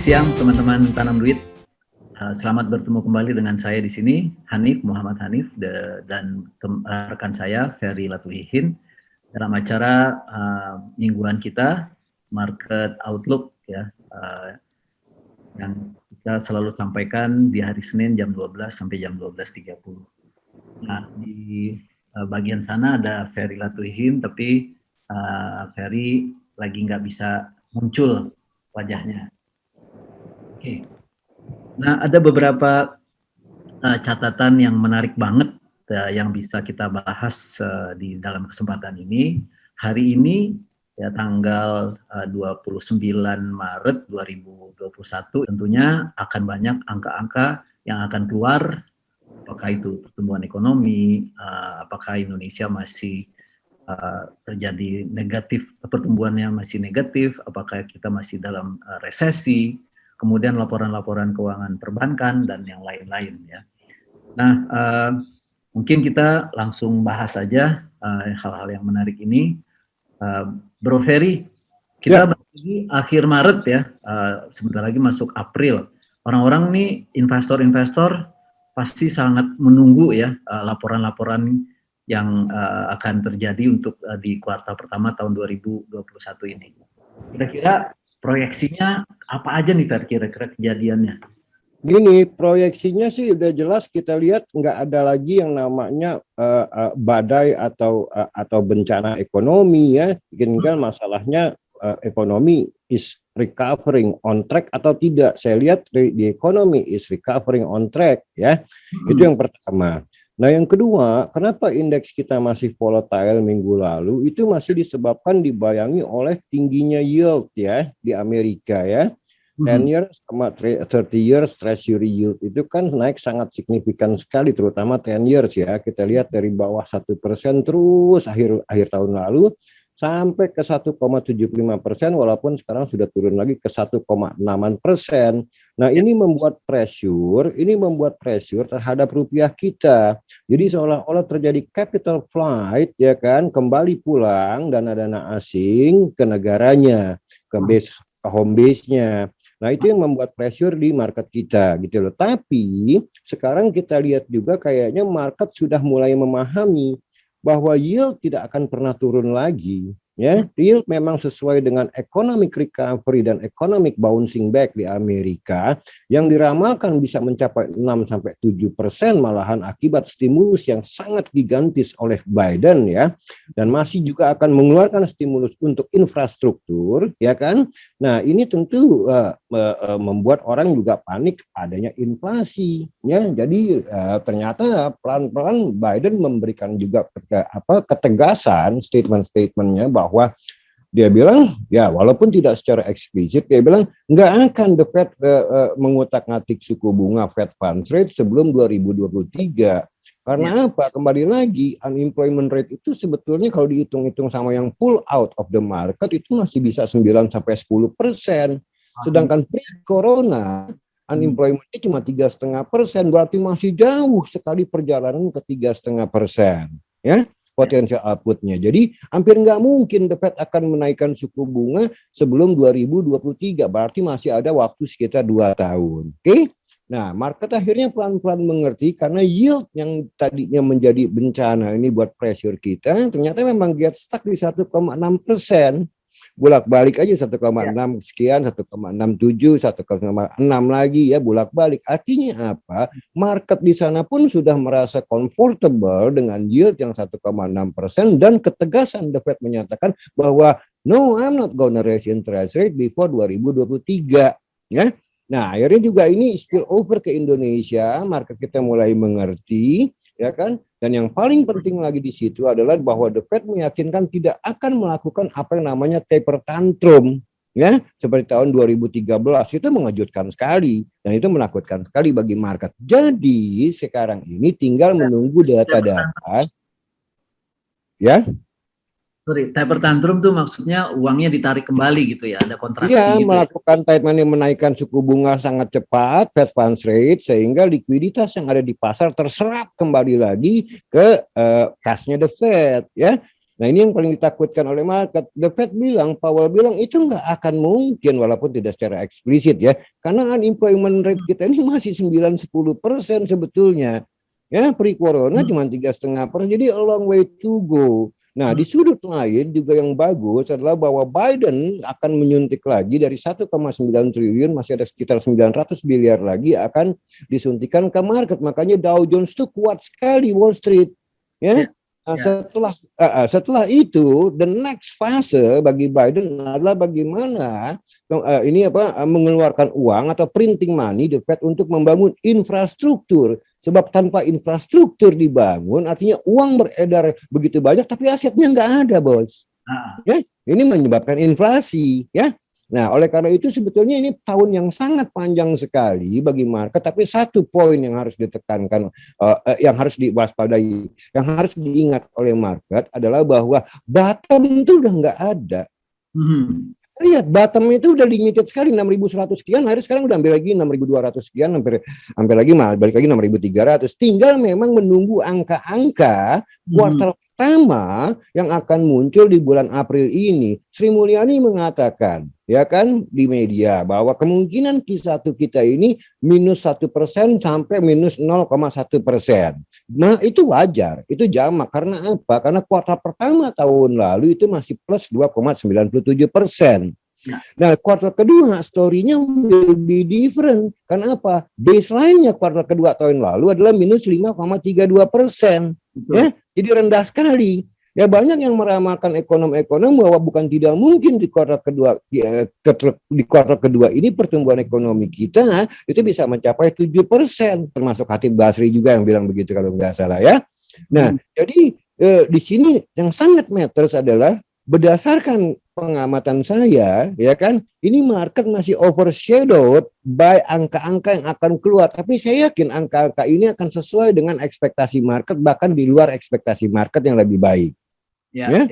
siang teman-teman Tanam Duit. Selamat bertemu kembali dengan saya di sini, Hanif, Muhammad Hanif, dan rekan saya, Ferry Latuhihin, dalam acara mingguan kita, Market Outlook, ya, yang kita selalu sampaikan di hari Senin jam 12 sampai jam 12.30. Nah, di bagian sana ada Ferry Latuhihin, tapi Ferry lagi nggak bisa muncul wajahnya. Oke. Nah, ada beberapa catatan yang menarik banget yang bisa kita bahas di dalam kesempatan ini. Hari ini ya tanggal 29 Maret 2021 tentunya akan banyak angka-angka yang akan keluar, apakah itu pertumbuhan ekonomi, apakah Indonesia masih terjadi negatif, pertumbuhannya masih negatif, apakah kita masih dalam resesi, kemudian laporan-laporan keuangan perbankan dan yang lain-lain, ya. Nah, mungkin kita langsung bahas saja hal-hal yang menarik ini. Bro Ferry, kita lagi akhir Maret ya, sebentar lagi masuk April. Orang-orang nih, investor-investor pasti sangat menunggu ya laporan-laporan yang akan terjadi untuk di kuartal pertama tahun 2021 ini. Kira-kira proyeksinya apa aja nih Fer, kira-kira kejadiannya? Gini, proyeksinya sih udah jelas, kita lihat nggak ada lagi yang namanya badai atau bencana ekonomi ya. Tinggal masalahnya ekonomi is recovering on track atau tidak. Saya lihat the economy is recovering on track ya. Itu yang pertama. Nah, yang kedua, kenapa indeks kita masih volatile minggu lalu? Itu masih disebabkan dibayangi oleh tingginya yield ya di Amerika ya. 10 years sama 30 years treasury yield itu kan naik sangat signifikan sekali, terutama 10 years ya. Kita lihat dari bawah 1% terus akhir tahun lalu sampai ke 1,75%, walaupun sekarang sudah turun lagi ke 1,6%. Nah, ini membuat pressure terhadap rupiah kita. Jadi seolah-olah terjadi capital flight ya kan, kembali pulang dana-dana asing ke negaranya, ke home base-nya. Nah, itu yang membuat pressure di market kita gitu loh. Tapi sekarang kita lihat juga kayaknya market sudah mulai memahami bahwa yield tidak akan pernah turun lagi. Ya, yield memang sesuai dengan economic recovery dan economic bouncing back di Amerika yang diramalkan bisa mencapai 6-7% malahan akibat stimulus yang sangat gigantis oleh Biden ya, dan masih juga akan mengeluarkan stimulus untuk infrastruktur ya kan. Nah, ini tentu membuat orang juga panik adanya inflasi ya. Jadi ternyata pelan-pelan Biden memberikan juga ketegasan statement-statementnya bahwa dia bilang ya, walaupun tidak secara eksplisit, dia bilang nggak akan The Fed mengutak-ngatik suku bunga Fed Funds Rate sebelum 2023. Karena apa? Kembali lagi, unemployment rate itu sebetulnya kalau dihitung-hitung sama yang pull out of the market itu masih bisa 9-10%. Sedangkan pre-corona unemployment cuma 3,5%, berarti masih jauh sekali perjalanan ke 3,5%. Ya, potensial outputnya. Jadi hampir nggak mungkin The Fed akan menaikkan suku bunga sebelum 2023. Berarti masih ada waktu sekitar 2 tahun. Oke? Nah, market akhirnya pelan-pelan mengerti karena yield yang tadinya menjadi bencana ini buat pressure kita, ternyata memang get stuck di 1,6%. Bolak-balik aja 1,6 sekian, 1,67, 1,6 lagi ya, bolak-balik. Artinya apa? Market di sana pun sudah merasa comfortable dengan yield yang 1,6% dan ketegasan The Fed menyatakan bahwa no, I'm not gonna raise interest rate before 2023 ya. Nah, akhirnya juga ini spill over ke Indonesia, market kita mulai mengerti ya kan. Dan yang paling penting lagi di situ adalah bahwa The Fed meyakinkan tidak akan melakukan apa yang namanya taper tantrum ya, seperti tahun 2013. Itu mengejutkan sekali dan itu menakutkan sekali bagi market. Jadi sekarang ini tinggal menunggu data-data ya. Sorry, taper tantrum tuh maksudnya uangnya ditarik kembali gitu ya, ada kontraksi Iya, gitu melakukan tight money, menaikkan suku bunga sangat cepat, Fed funds rate, sehingga likuiditas yang ada di pasar terserap kembali lagi ke kasnya The Fed ya. Nah ini yang paling ditakutkan oleh market. The Fed bilang, Powell bilang itu nggak akan mungkin walaupun tidak secara eksplisit ya. Karena unemployment rate kita ini masih 9-10% sebetulnya. Ya pre-corona cuma 3,5%. Jadi a long way to go. Nah di sudut lain juga yang bagus adalah bahwa Biden akan menyuntik lagi dari 1,9 triliun, masih ada sekitar 900 miliar lagi akan disuntikan ke market. Makanya Dow Jones itu kuat sekali Wall Street. Ya. Nah, setelah itu, the next fase bagi Biden adalah bagaimana mengeluarkan uang atau printing money the Fed untuk membangun infrastruktur. Sebab tanpa infrastruktur dibangun, artinya uang beredar begitu banyak, tapi asetnya nggak ada, bos. Ya, ini menyebabkan inflasi, ya. Nah, oleh karena itu sebetulnya ini tahun yang sangat panjang sekali bagi market, tapi satu poin yang harus ditekankan, yang harus diwaspadai, yang harus diingat oleh market adalah bahwa bottom itu udah nggak ada. Lihat bottom itu udah limited sekali 6.100 sekian, hari sekarang udah hampir lagi 6.200 sekian, hampir lagi balik lagi 6.300. Tinggal memang menunggu angka-angka kuartal pertama yang akan muncul di bulan April ini. Sri Mulyani mengatakan, ya kan, di media bahwa kemungkinan Q1 kita ini minus 1% sampai minus 0,1%. Nah itu wajar, itu jamak. Karena apa? Karena kuartal pertama tahun lalu itu masih plus 2,97%. Nah kuartal kedua story-nya will be different. Karena apa? Baseline-nya kuartal kedua tahun lalu adalah minus 5,32%. Ya, jadi rendah sekali. Ya banyak yang meramalkan ekonom-ekonom bahwa bukan tidak mungkin di kuartal kedua ini pertumbuhan ekonomi kita itu bisa mencapai 7%, termasuk Khatib Basri juga yang bilang begitu kalau nggak salah ya. Nah, jadi di sini yang sangat matters adalah berdasarkan pengamatan saya, ya kan, ini market masih overshadowed by angka-angka yang akan keluar. Tapi saya yakin angka-angka ini akan sesuai dengan ekspektasi market, bahkan di luar ekspektasi market yang lebih baik. Ya.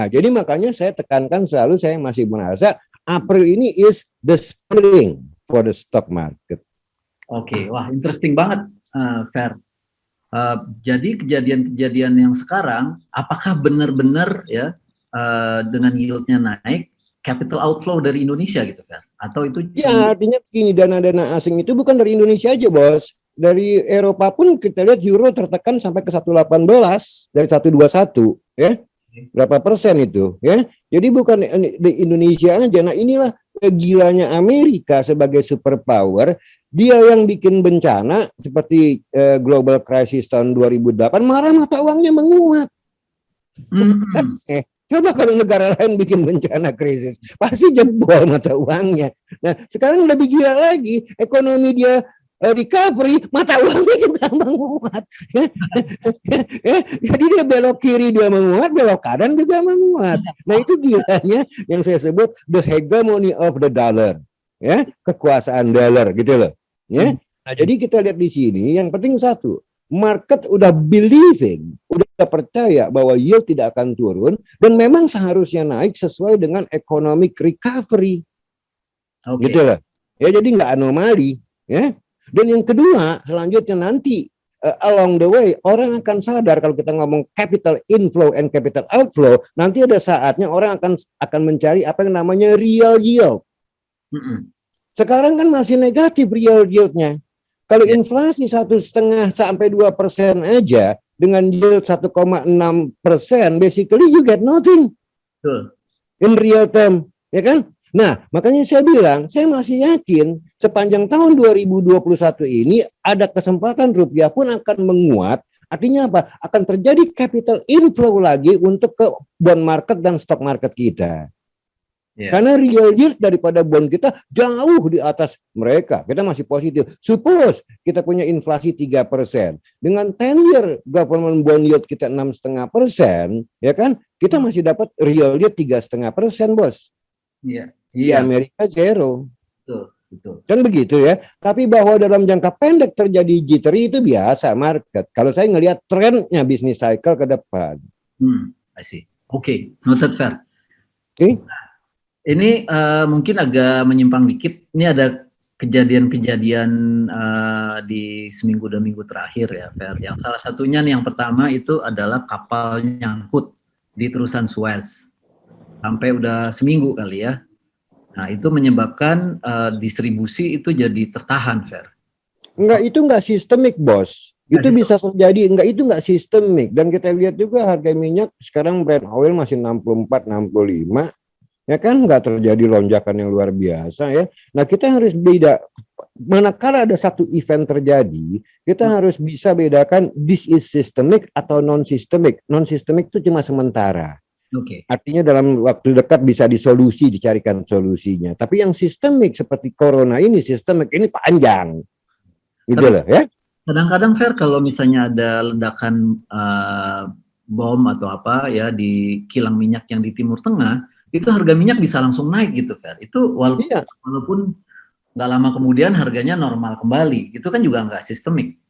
Jadi makanya saya tekankan selalu, saya masih merasa April ini is the spring for the stock market. Oke, wah interesting banget, Fer. Jadi kejadian-kejadian yang sekarang, apakah benar-benar ya dengan yieldnya naik, capital outflow dari Indonesia gitu, Fer? Atau itu? Ya, artinya begini, dana-dana asing itu bukan dari Indonesia aja, bos. Dari Eropa pun kita lihat euro tertekan sampai ke 1,18 dari 1,21, ya. Berapa persen itu, ya. Jadi bukan di Indonesia aja. Nah, inilah gilanya Amerika sebagai superpower. Dia yang bikin bencana seperti global crisis tahun 2008, marah mata uangnya menguat. Coba kalau negara lain bikin bencana krisis, pasti jebol mata uangnya. Nah, sekarang lebih gila lagi, ekonomi dia recovery, mata uangnya juga menguat. Jadi dia belok kiri dia menguat, belok kanan juga menguat. Nah itu gilanya yang saya sebut the hegemony of the dollar, ya, kekuasaan dolar gitu loh. Ya. Nah jadi kita lihat di sini, yang penting satu, market udah believing, udah percaya bahwa yield tidak akan turun dan memang seharusnya naik sesuai dengan economic recovery. Gitu loh. Ya jadi nggak anomali, ya. Dan yang kedua, selanjutnya nanti along the way orang akan sadar kalau kita ngomong capital inflow and capital outflow, nanti ada saatnya orang akan mencari apa yang namanya real yield. Sekarang kan masih negatif real yieldnya. Kalau inflasi 1,5 sampai 2% aja dengan yield 1,6%, basically you get nothing in real term, ya kan? Nah, makanya saya bilang, saya masih yakin sepanjang tahun 2021 ini ada kesempatan rupiah pun akan menguat. Artinya apa? Akan terjadi capital inflow lagi untuk ke bond market dan stock market kita. Karena real yield daripada bond kita jauh di atas mereka. Kita masih positif. Suppose kita punya inflasi 3%. Dengan 10-year government bond yield kita 6,5%, ya kan? Kita masih dapat real yield 3,5%, bos. Di Amerika zero. Betul. Kan begitu ya. Tapi bahwa dalam jangka pendek terjadi jittery itu biasa market. Kalau saya ngelihat trennya bisnis cycle ke depan. I see. Oke, noted, Fer. Oke. Ini mungkin agak menyimpang dikit. Ini ada kejadian-kejadian di seminggu dan minggu terakhir ya, Fer. Yang salah satunya nih, yang pertama itu adalah kapal nyangkut di terusan Suez sampai udah seminggu kali ya. Nah, itu menyebabkan distribusi itu jadi tertahan, Fer. Itu enggak sistemik, Bos. Itu bisa terjadi, itu enggak sistemik. Dan kita lihat juga harga minyak sekarang Brent oil masih 64, 65. Ya kan, enggak terjadi lonjakan yang luar biasa ya. Nah, kita harus beda. Manakala ada satu event terjadi, kita harus bisa bedakan this is systemic atau non-systemic. Non-systemic itu cuma sementara. Artinya dalam waktu dekat bisa disolusi, dicarikan solusinya. Tapi yang sistemik seperti corona ini, sistemik ini panjang. Gitu loh ya. Kadang-kadang Fer, kalau misalnya ada ledakan bom atau apa ya di kilang minyak yang di Timur Tengah, itu harga minyak bisa langsung naik gitu, Fer. Itu walaupun nggak lama kemudian harganya normal kembali, itu kan juga nggak sistemik.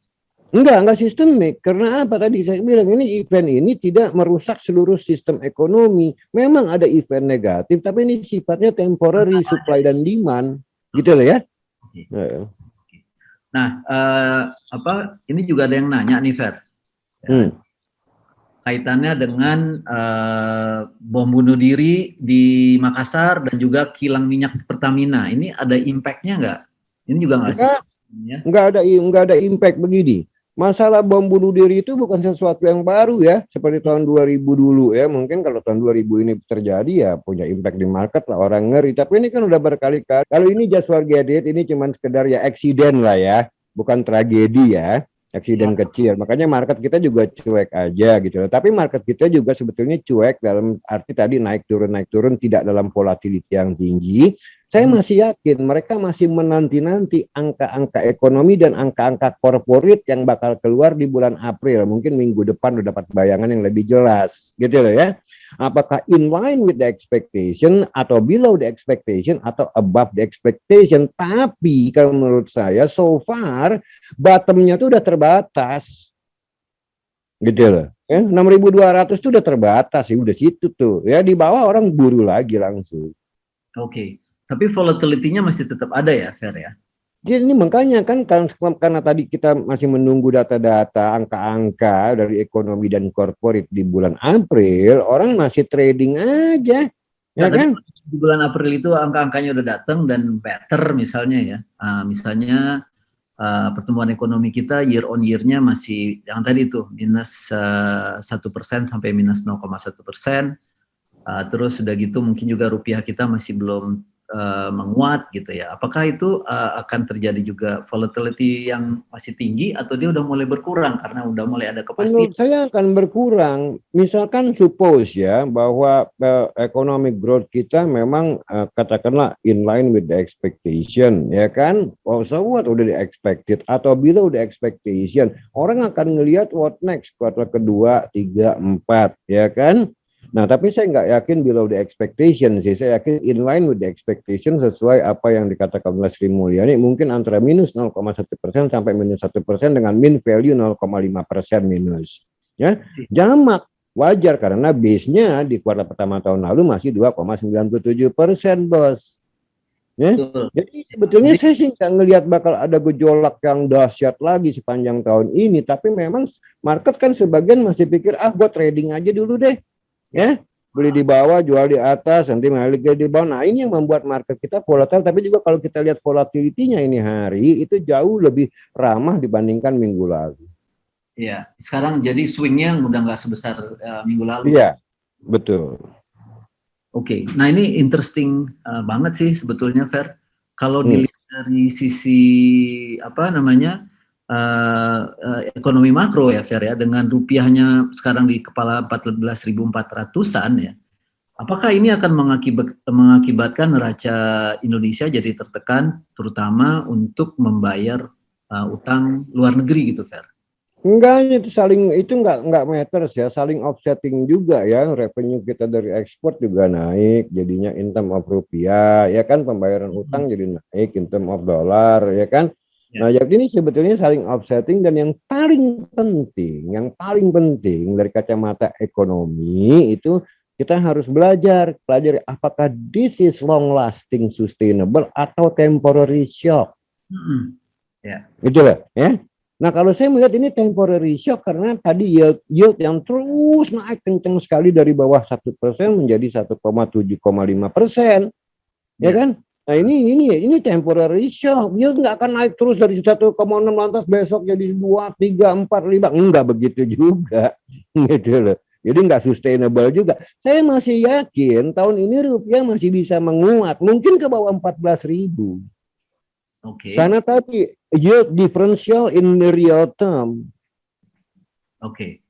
Enggak sistemik. Karena apa tadi saya bilang, ini event ini tidak merusak seluruh sistem ekonomi. Memang ada event negatif, tapi ini sifatnya temporary, supply dan demand, gitu loh ya. Nah, ini juga ada yang nanya nih, Fer. Kaitannya dengan bom bunuh diri di Makassar dan juga kilang minyak Pertamina. Ini ada impact-nya nggak? Ini juga nggak sih? Nggak ada impact begini. Masalah bom bunuh diri itu bukan sesuatu yang baru ya, seperti tahun 2000 dulu ya. Mungkin kalau tahun 2000 ini terjadi ya punya impact di market lah, orang ngeri. Tapi ini kan udah berkali-kali. Kalau ini just forget it, ini cuma sekedar ya eksiden lah ya, bukan tragedi ya. Eksiden kecil, makanya market kita juga cuek aja gitu loh. Tapi market kita juga sebetulnya cuek dalam arti tadi naik turun tidak dalam volatility yang tinggi. Saya masih yakin mereka masih menanti-nanti angka-angka ekonomi dan angka-angka corporate yang bakal keluar di bulan April. Mungkin minggu depan udah dapat bayangan yang lebih jelas, gitu loh ya. Apakah in line with the expectation atau below the expectation atau above the expectation? Tapi kalau menurut saya so far bottomnya tuh udah terbatas, gitu loh. 6.200 tuh udah terbatas sih, udah situ tuh. Ya di bawah orang buru lagi langsung. Oke. Tapi volatility-nya masih tetap ada ya, Fer ya? Jadi ini makanya kan karena tadi kita masih menunggu data-data, angka-angka dari ekonomi dan corporate di bulan April, orang masih trading aja, ya kan? Di bulan April itu angka-angkanya udah datang dan better misalnya ya. Misalnya pertumbuhan ekonomi kita year on year-nya masih yang tadi itu minus 1% sampai minus 0,1%. Terus sudah gitu mungkin juga rupiah kita masih belum menguat gitu ya. Apakah itu akan terjadi juga volatility yang masih tinggi atau dia udah mulai berkurang karena udah mulai ada kepastian? Menurut saya akan berkurang. Misalkan suppose ya bahwa economic growth kita memang katakanlah in line with the expectation, ya kan? Oh, so what udah di expected atau below the expectation. Orang akan ngelihat what next kuartal kedua, 3, 4, ya kan? Nah, tapi saya nggak yakin below the expectation sih. Saya yakin in line with the expectation sesuai apa yang dikatakan oleh Sri Mulyani. Mungkin antara minus 0,1% sampai minus 1% dengan min value 0,5% minus. Ya, jamak wajar karena base-nya di kuartal pertama tahun lalu masih 2,97%, bos. Ya, jadi sebetulnya saya sih nggak ngelihat bakal ada gejolak yang dahsyat lagi sepanjang tahun ini. Tapi memang market kan sebagian masih pikir buat trading aja dulu deh. Ya, beli di bawah, jual di atas, nanti balik di bawah. Nah, ini yang membuat market kita volatile. Tapi juga kalau kita lihat volatility-nya ini hari itu jauh lebih ramah dibandingkan minggu lalu. Iya, sekarang jadi swing-nya udah nggak sebesar minggu lalu. Iya, betul. Oke, nah ini interesting banget sih sebetulnya, Fer. Kalau dilihat dari sisi apa namanya ekonomi makro ya, Fer ya, dengan rupiahnya sekarang di kepala 14.400-an ya. Apakah ini akan mengakibatkan neraca Indonesia jadi tertekan, terutama untuk membayar utang luar negeri gitu, Fer? Enggak, itu enggak matters ya, saling offsetting juga ya. Revenue kita dari ekspor juga naik, jadinya in term of rupiah, ya kan, pembayaran utang jadi naik in term of dollar, ya kan. Nah, jadi ini sebetulnya saling offsetting. Dan yang paling penting dari kacamata ekonomi itu kita harus belajar apakah this is long lasting sustainable atau temporary shock. Ya. Gitu lah ya. Nah, kalau saya melihat ini temporary shock karena tadi yield yang terus naik kencang sekali dari bawah 1% menjadi 1,7,5%, ya kan? Nah, ini temporary shock. Yield nggak akan naik terus dari 1,6 lantas besok jadi 2, 3, 4, 5. Enggak begitu juga, gitu loh. Jadi nggak sustainable juga. Saya masih yakin tahun ini rupiah masih bisa menguat, mungkin ke bawah 14.000. Oke. Karena tadi yield differential in the real term. Oke.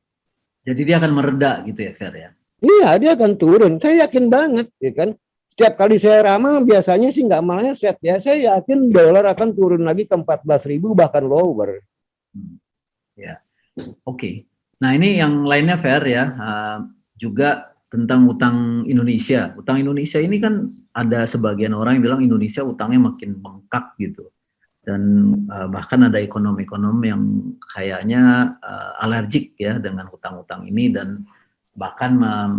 Jadi dia akan mereda gitu ya, Fer ya? Iya, dia akan turun. Saya yakin banget, ya kan? Setiap kali saya ramal biasanya sih nggak meleset ya. Saya yakin dolar akan turun lagi ke 14.000 bahkan lower. Ya, oke. Nah ini yang lainnya, Fer ya, juga tentang utang Indonesia. Utang Indonesia ini kan ada sebagian orang yang bilang Indonesia utangnya makin bengkak gitu. Dan bahkan ada ekonom-ekonom yang kayaknya alergik ya dengan hutang-hutang ini dan bahkan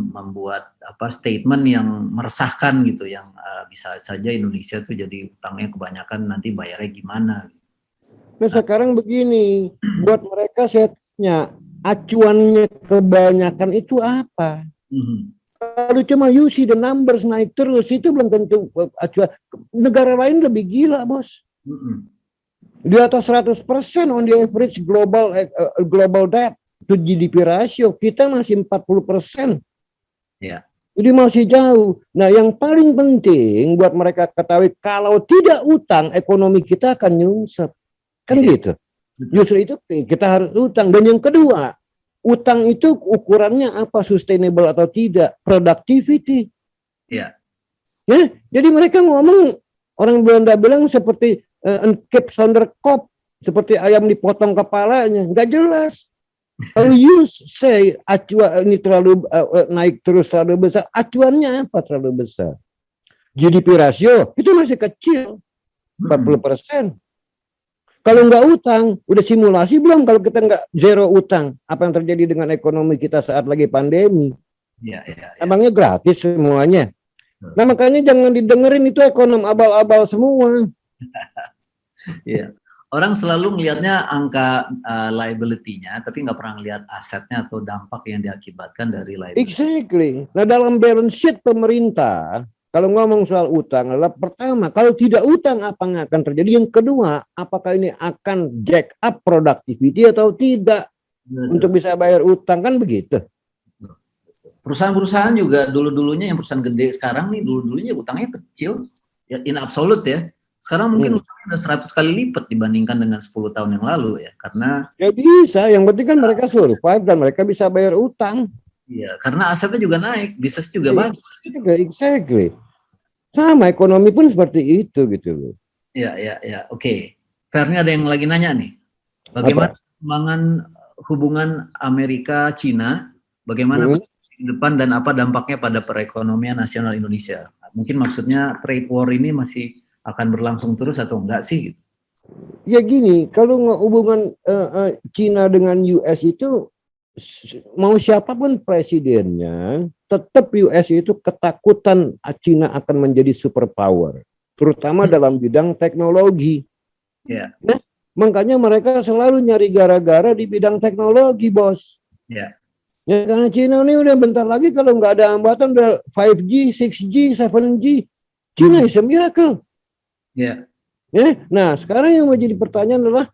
membuat statement yang meresahkan gitu, yang bisa saja Indonesia tuh jadi utangnya kebanyakan, nanti bayarnya gimana. Nah sekarang begini, buat mereka setnya acuannya kebanyakan itu apa? Kalau cuma you see the numbers naik terus, itu belum tentu acuan. Negara lain lebih gila, bos. Di atas 100% on the average global debt to GDP ratio, kita masih 40%. Ya. Jadi masih jauh. Nah, yang paling penting buat mereka ketahui, kalau tidak utang, ekonomi kita akan nyungsep. Kan gitu. Justru itu kita harus utang. Dan yang kedua, utang itu ukurannya apa? Sustainable atau tidak? Productivity. Ya. Ya, jadi mereka ngomong, orang Belanda bilang seperti kip sonder kop, seperti ayam dipotong kepalanya, nggak jelas. Kalau you say acuan ini terlalu naik terus terlalu besar, acuannya apa terlalu besar? GDP rasio itu masih kecil, 40%. Kalau nggak utang, udah simulasi belum kalau kita nggak zero utang, apa yang terjadi dengan ekonomi kita saat lagi pandemi? Ya. Emangnya gratis semuanya? Nah makanya jangan didengerin, itu ekonom abal-abal semua. Iya. Orang selalu melihatnya angka liability-nya, tapi nggak pernah lihat asetnya atau dampak yang diakibatkan dari liability. Exactly. Nah dalam balance sheet pemerintah, kalau ngomong soal utang adalah pertama, kalau tidak utang apa yang akan terjadi? Yang kedua, apakah ini akan jack up productivity atau tidak? Untuk bisa bayar utang, kan begitu. Perusahaan-perusahaan juga dulu-dulunya, yang perusahaan gede sekarang nih, dulu-dulunya utangnya kecil, ya, in absolute ya. Sekarang mungkin utangnya udah 100 kali lipat dibandingkan dengan 10 tahun yang lalu ya, karena ya bisa, yang penting kan mereka survive dan mereka bisa bayar utang. Iya, karena asetnya juga naik, bisnis juga bagus. Exactly. Sama ekonomi pun seperti itu gitu. Ya, oke. Fairnya ada yang lagi nanya nih, bagaimana perkembangan hubungan Amerika-Cina, bagaimana depan dan apa dampaknya pada perekonomian nasional Indonesia? Mungkin maksudnya trade war ini masih akan berlangsung terus atau enggak sih? Ya gini, kalau hubungan Cina dengan US itu, mau siapapun presidennya, tetap US itu ketakutan Cina akan menjadi superpower, terutama dalam bidang teknologi. Ya. Nah, makanya mereka selalu nyari gara-gara di bidang teknologi, bos. Ya. Ya, karena Cina ini udah bentar lagi kalau nggak ada hambatan udah 5G, 6G, 7G. Cina is a miracle. Ya. Nah, sekarang yang menjadi pertanyaan adalah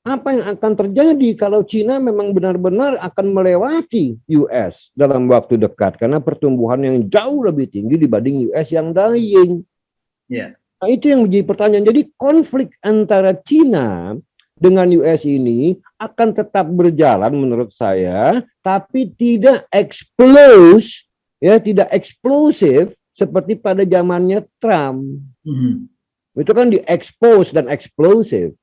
apa yang akan terjadi kalau Cina memang benar-benar akan melewati US dalam waktu dekat karena pertumbuhan yang jauh lebih tinggi dibanding US yang dying. Ya. Nah, itu yang menjadi pertanyaan. Jadi konflik antara Cina dengan US ini akan tetap berjalan menurut saya, tapi tidak tidak eksplosif seperti pada zamannya Trump. Itu kan di-expose dan explosive,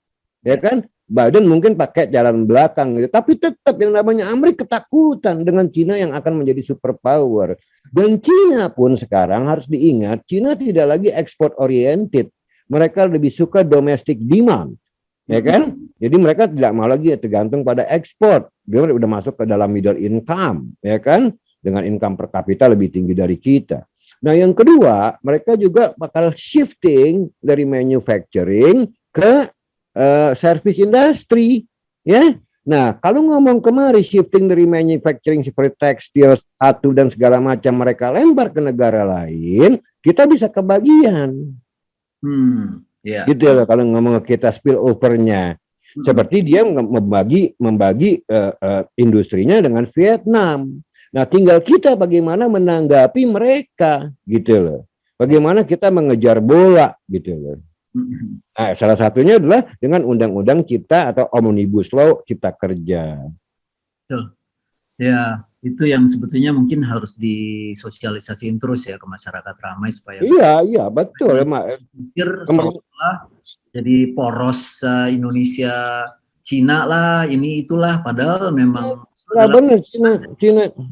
ya kan? Biden mungkin pakai jalan belakang gitu, tapi tetap yang namanya Amerika ketakutan dengan Cina yang akan menjadi superpower. Dan Cina pun sekarang harus diingat, Cina tidak lagi export oriented, mereka lebih suka domestic demand, ya kan? Jadi mereka tidak mau lagi tergantung pada ekspor, dia udah masuk ke dalam middle income, ya kan? Dengan income per kapita lebih tinggi dari kita. Nah yang kedua, mereka juga bakal shifting dari manufacturing ke service industry. Ya. Nah, kalau ngomong kemari shifting dari manufacturing seperti tekstil, sepatu dan segala macam mereka lempar ke negara lain, kita bisa kebagian. Ya. Gitu ya kalau ngomong kita spill overnya. Seperti dia membagi industrinya dengan Vietnam. Nah, tinggal kita bagaimana menanggapi mereka gitu loh. Bagaimana kita mengejar bola gitu loh. Nah, salah satunya adalah dengan undang-undang cipta atau omnibus law cipta kerja. Betul. Ya, itu yang sebetulnya mungkin harus disosialisasiin terus ya ke masyarakat ramai supaya Iya, betul. pikir seolah jadi poros Indonesia Cina lah, ini itulah, padahal memang Nggak benar,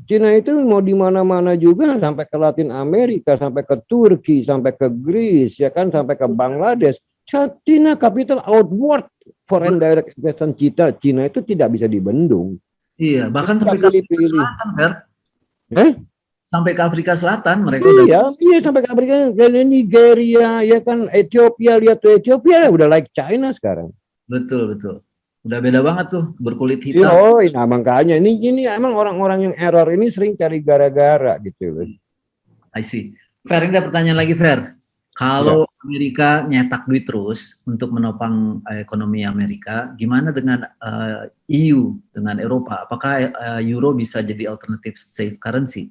Cina itu mau di mana-mana juga, sampai ke Latin Amerika, sampai ke Turki, sampai ke Greece, ya kan, sampai ke Bangladesh. Cina capital outward foreign direct investment Cina itu tidak bisa dibendung. Iya, bahkan sampai ke Afrika Selatan, Fer. Sampai ke Afrika Selatan mereka iya, sampai ke Afrika, Nigeria, ya kan, Ethiopia, lihat tuh Ethiopia udah like China sekarang. Betul. Udah beda banget tuh, berkulit hitam. Nah makanya ini emang orang-orang yang error ini sering cari gara-gara gitu. I see. Fer, ini ada pertanyaan lagi, Fer. Kalau Amerika nyetak duit terus untuk menopang ekonomi Amerika, gimana dengan EU, dengan Eropa? Apakah euro bisa jadi alternatif safe currency?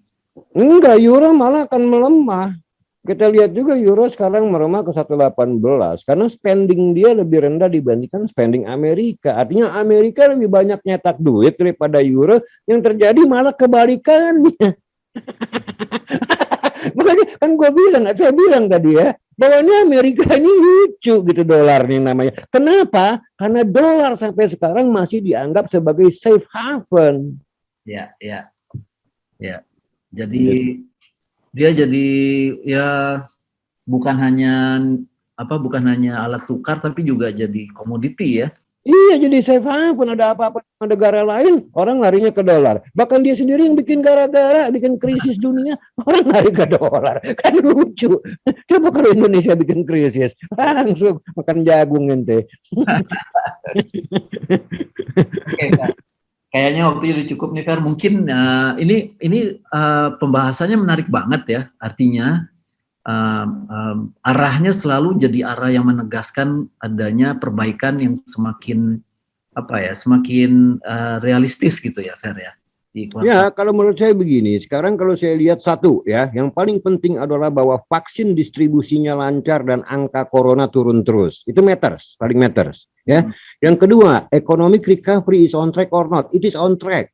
Enggak, euro malah akan melemah. Kita lihat juga euro sekarang melemah ke 1,18 karena spending dia lebih rendah dibandingkan spending Amerika. Artinya Amerika lebih banyak nyetak duit daripada euro, yang terjadi malah kebalikannya. Makanya kan saya bilang tadi ya, bahwa ini Amerika ini lucu gitu dolar nih namanya. Kenapa? Karena dolar sampai sekarang masih dianggap sebagai safe haven. Ya. Jadi dia jadi ya bukan hanya alat tukar tapi juga jadi komoditi ya. Iya, jadi safe haven, ada apa-apa sama negara lain, orang larinya ke dolar. Bahkan dia sendiri yang bikin gara-gara, bikin krisis dunia, orang lari ke dolar. Kan lucu. Coba kalau Indonesia bikin krisis, langsung makan jagung ente. Oke, kayaknya waktu itu cukup nih, Fer. Mungkin ini pembahasannya menarik banget ya. Artinya arahnya selalu jadi arah yang menegaskan adanya perbaikan yang semakin realistis gitu ya, Fer ya. Ya, kalau menurut saya begini, sekarang kalau saya lihat satu ya, yang paling penting adalah bahwa vaksin distribusinya lancar dan angka corona turun terus. Itu paling matters ya. Yang kedua, economic recovery is on track or not? It is on track.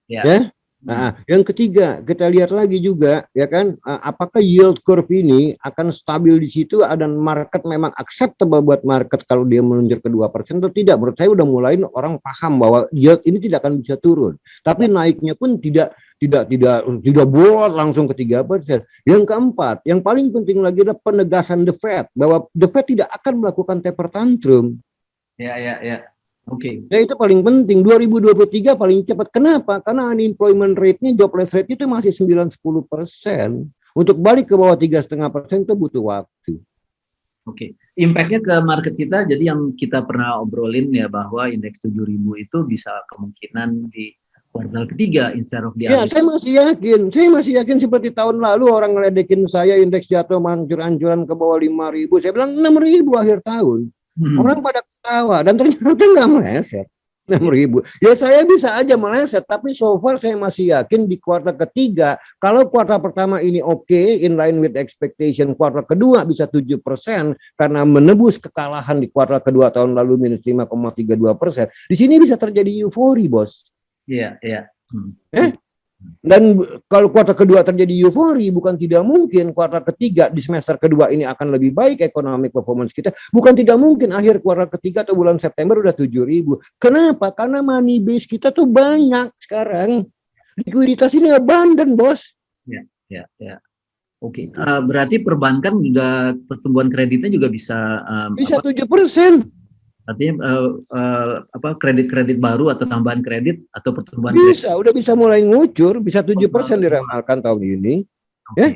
Ya. Nah, yang ketiga, kita lihat lagi juga ya kan, apakah yield curve ini akan stabil di situ dan market memang acceptable buat market kalau dia meluncur ke 2% atau tidak. Menurut saya udah mulai orang paham bahwa yield ini tidak akan bisa turun. Tapi naiknya pun tidak bolot langsung ke 3%. Yang keempat, yang paling penting lagi adalah penegasan The Fed bahwa The Fed tidak akan melakukan taper tantrum. Ya. Oke. Ya itu paling penting. 2023 paling cepat. Kenapa? Karena unemployment rate-nya, jobless rate itu masih 9-10%. Untuk balik ke bawah 3,5% itu butuh waktu. Oke. Impact-nya ke market kita, jadi yang kita pernah obrolin ya bahwa indeks 7.000 itu bisa kemungkinan di kuartal ketiga instead of di Ya, saya masih yakin seperti tahun lalu orang ngeledekin saya indeks jatuh hancur-hancuran ke bawah 5.000. Saya bilang 6.000 akhir tahun. Orang pada ketawa dan ternyata nggak meleset 6.000. Ya saya bisa aja meleset, tapi so far saya masih yakin di kuartal ketiga, kalau kuartal pertama ini oke, in line with expectation, kuartal kedua bisa 7% karena menebus kekalahan di kuartal kedua tahun lalu minus 5,32%. Di sini bisa terjadi eufori, bos. Iya. Dan kalau kuartal kedua terjadi eufori, bukan tidak mungkin kuartal ketiga di semester kedua ini akan lebih baik ekonomi performance kita. Bukan tidak mungkin akhir kuartal ketiga atau bulan September udah 7.000. Kenapa? Karena money base kita tuh banyak sekarang. Likuiditas ini abundant, bos. Ya. Oke. Berarti perbankan juga pertumbuhan kreditnya juga bisa 7%. Artinya kredit-kredit baru atau tambahan kredit atau pertumbuhan udah bisa mulai ngucur, bisa 7% diramalkan tahun ini. Okay. Ya.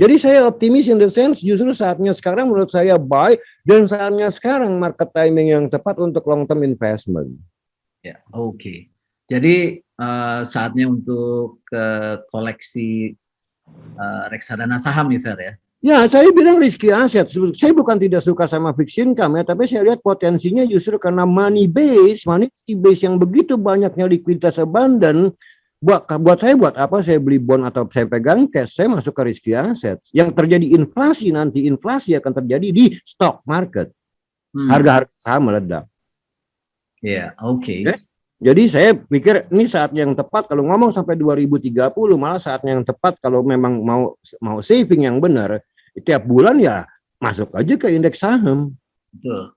Jadi saya optimis in the sense justru saatnya sekarang menurut saya buy dan saatnya sekarang market timing yang tepat untuk long term investment. Ya, oke. Jadi saatnya untuk koleksi reksadana saham nih Fer ya. Ya, saya bilang risky aset. Saya bukan tidak suka sama fixed income ya, tapi saya lihat potensinya justru karena money base yang begitu banyaknya likuiditas abundant. Buat saya, buat apa saya beli bond atau saya pegang cash? Saya masuk ke risky asset. Yang terjadi inflasi, nanti inflasi akan terjadi di stock market. Harga-harga saham meledak. Ya, oke. Ya? Jadi saya pikir ini saat yang tepat kalau ngomong sampai 2030, malah saatnya yang tepat kalau memang mau saving yang benar, tiap bulan ya masuk aja ke indeks saham. Betul.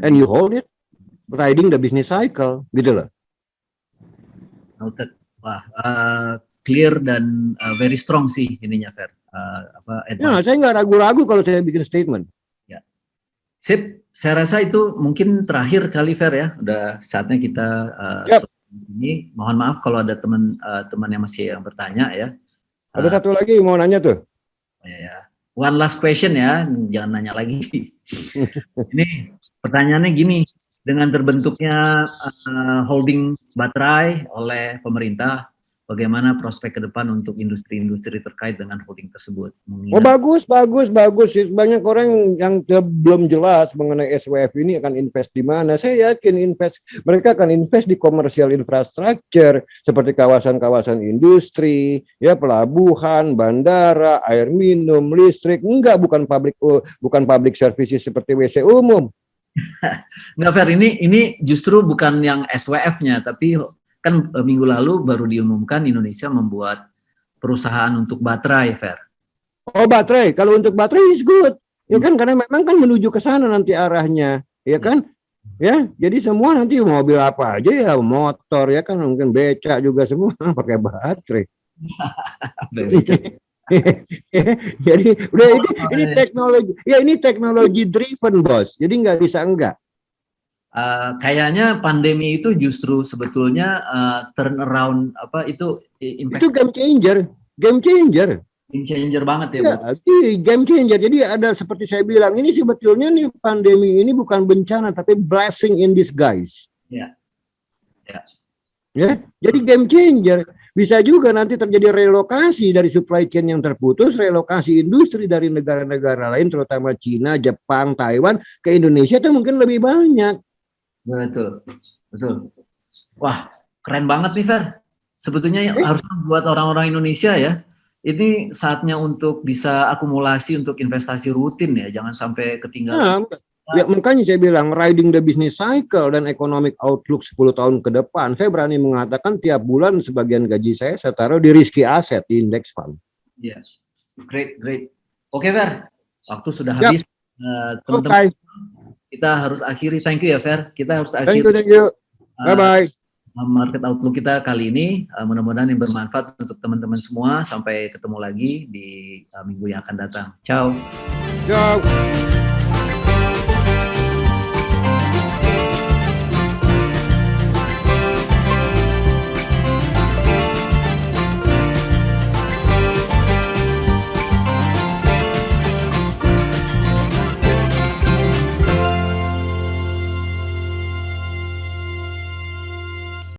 And you hold it, riding the business cycle, gitu loh. Noted. Wah, clear dan very strong sih ininya Fer. Ya, saya nggak ragu-ragu kalau saya bikin statement. Ya. Sip, saya rasa itu mungkin terakhir kali Fer ya. Udah saatnya kita ini. Mohon maaf kalau ada teman-teman yang masih yang bertanya ya. Ada satu lagi mau nanya tuh. Ya. One last question ya, jangan nanya lagi. Ini pertanyaannya gini, dengan terbentuknya holding baterai oleh pemerintah, bagaimana prospek ke depan untuk industri-industri terkait dengan holding tersebut? Bagus. Banyak orang yang belum jelas mengenai SWF ini akan invest di mana. Saya yakin mereka akan invest di commercial infrastructure seperti kawasan-kawasan industri, ya pelabuhan, bandara, air minum, listrik. Bukan public services seperti WC umum. Enggak Fer, ini justru bukan yang SWF-nya, tapi kan minggu lalu baru diumumkan Indonesia membuat perusahaan untuk baterai, Fer. Oh, baterai. Kalau untuk baterai is good. Ya kan, karena memang kan menuju ke sana nanti arahnya, ya kan? Ya, jadi semua nanti mobil apa aja ya, motor ya kan, mungkin becak juga semua pakai baterai. Jadi udah ini teknologi. Ya, ini teknologi driven, Bos. Jadi nggak bisa enggak. Kayaknya pandemi itu justru sebetulnya turn around itu impact. Itu game changer banget ya, game changer. Jadi ada seperti saya bilang, ini sebetulnya nih pandemi ini bukan bencana tapi blessing in disguise. Ya, jadi game changer. Bisa juga nanti terjadi relokasi dari supply chain yang terputus, relokasi industri dari negara-negara lain terutama Cina, Jepang, Taiwan ke Indonesia itu mungkin lebih banyak. Betul. Wah, keren banget nih Fer. Sebetulnya harus buat orang-orang Indonesia ya. Ini saatnya untuk bisa akumulasi untuk investasi rutin ya, jangan sampai ketinggalan. Ya, makanya saya bilang riding the business cycle dan economic outlook 10 tahun ke depan. Saya berani mengatakan tiap bulan sebagian gaji saya taruh di risky asset di index fund. Iya, great. Oke Fer, waktu sudah habis. Teman-teman. Kita harus akhiri, thank you ya Fer. Kita harus akhiri. Thank you. Bye-bye. Market outlook kita kali ini, mudah-mudahan yang bermanfaat untuk teman-teman semua. Sampai ketemu lagi di minggu yang akan datang. Ciao.